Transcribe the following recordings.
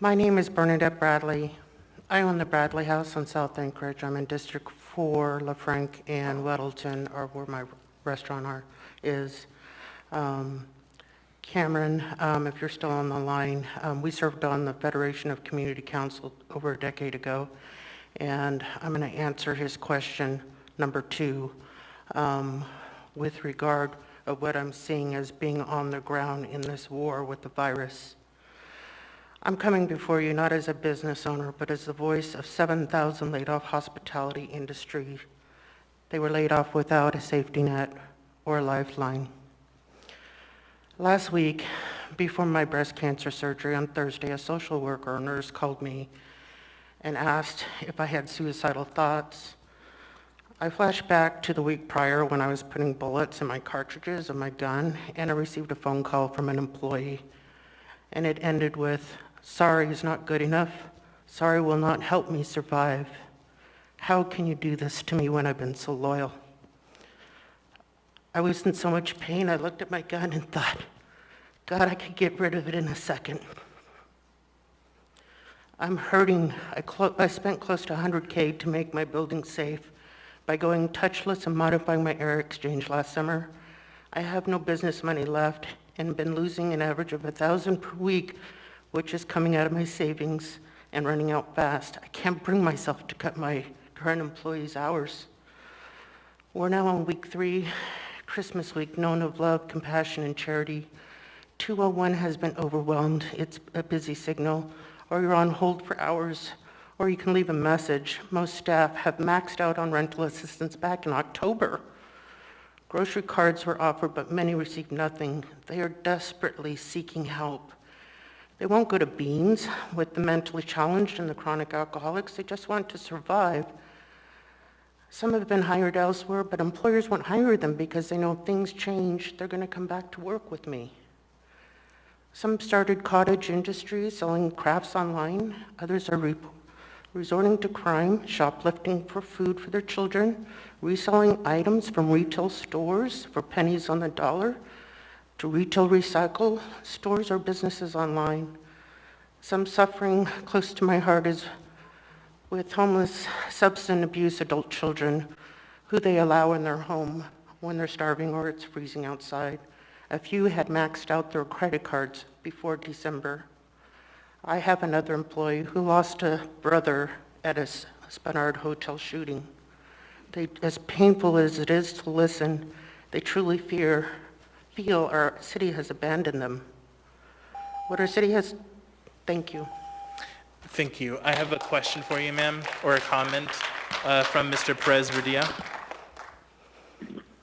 My name is Bernadette Bradley. I own the Bradley House on South Anchorage. I'm in District 4, LaFranc and Weddleton are where my restaurant is. Cameron, if you're still on the line, we served on the Federation of Community Council over a decade ago, and I'm going to answer his question number 2 with regard of what I'm seeing as being on the ground in this war with the virus. I'm coming before you not as a business owner, but as the voice of 7,000 laid-off hospitality industry. They were laid off without a safety net or a lifeline. Last week, before my breast cancer surgery on Thursday, a social worker or nurse called me and asked if I had suicidal thoughts. I flashed back to the week prior when I was putting bullets in my cartridges of my gun, and I received a phone call from an employee, and it ended with, "Sorry is not good enough. Sorry will not help me survive. How can you do this to me when I've been so loyal?" I was in so much pain, I looked at my gun and thought, God, I could get rid of it in a second. I'm hurting. I spent close to $100K to make my building safe by going touchless and modifying my air exchange last summer. I have no business money left and been losing an average of $1,000 per week, which is coming out of my savings and running out fast. I can't bring myself to cut my current employees' hours. We're now on week 3, Christmas week, known of love, compassion, and charity. 201 has been overwhelmed. It's a busy signal, or you're on hold for hours, or you can leave a message. Most staff have maxed out on rental assistance back in October. Grocery cards were offered, but many received nothing. They are desperately seeking help. They won't go to Beans with the mentally challenged and the chronic alcoholics. They just want to survive. Some have been hired elsewhere, but employers won't hire them because they know if things change, they're going to come back to work with me. Some started cottage industries, selling crafts online. Others are resorting to crime, shoplifting for food for their children, reselling items from retail stores for pennies on the dollar, to retail recycle stores or businesses online. Some suffering close to my heart is with homeless, substance abuse adult children who they allow in their home when they're starving or it's freezing outside. A few had maxed out their credit cards before December. I have another employee who lost a brother at a Spenard hotel shooting. As painful as it is to listen, they truly feel our city has abandoned them. Thank you. Thank you. I have a question for you, ma'am, or a comment from Mr. Perez-Verdia.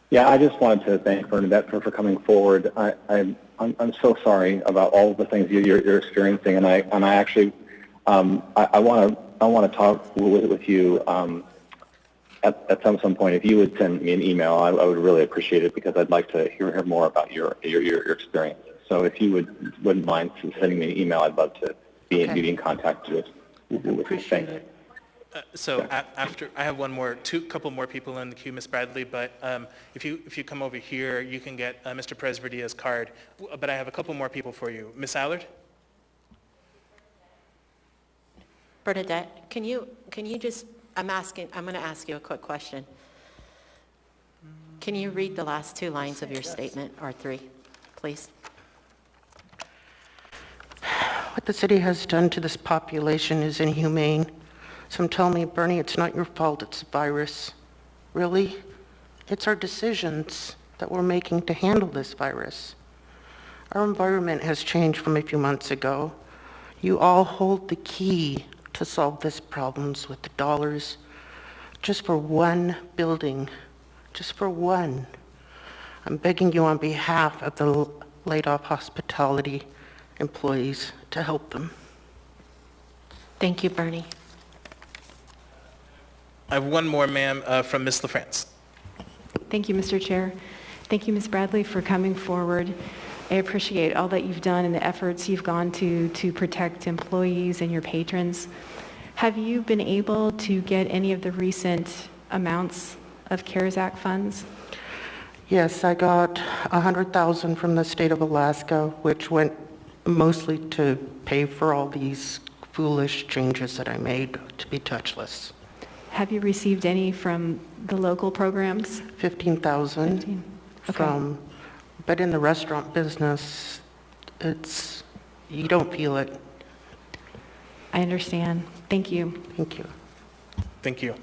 Yeah, I just wanted to thank Bernadette for coming forward. I'm so sorry about all of the things you're experiencing, and I actually I want to talk with you at some point. If you would send me an email, I would really appreciate it because I'd like to hear more about your experience. So if you wouldn't mind sending me an email, I'd love to be in contact with you. Appreciate it. After I have couple more people in the queue, Ms. Bradley. But if you come over here, you can get Mr. Perez-Verdia's card. But I have a couple more people for you. Ms. Allard. Bernadette, can you just? I'm going to ask you a quick question. Can you read the last 2 lines of your statement, or 3, please? What the city has done to this population is inhumane. Some tell me, Bernie, it's not your fault, it's the virus. Really? It's our decisions that we're making to handle this virus. Our environment has changed from a few months ago. You all hold the key to solve these problems with the dollars just for one building, just for one. I'm begging you on behalf of the laid-off hospitality employees to help them. Thank you, Bernie. I have one more, ma'am, from Ms. LaFrance. Thank you, Mr. Chair. Thank you, Ms. Bradley, for coming forward. I appreciate all that you've done and the efforts you've gone to protect employees and your patrons. Have you been able to get any of the recent amounts of CARES Act funds? Yes, I got $100,000 from the state of Alaska, which went mostly to pay for all these foolish changes that I made to be touchless. Have you received any from the local programs? 15,000 15. Okay. from, but in the restaurant business, you don't feel it. I understand. Thank you. Thank you. Thank you.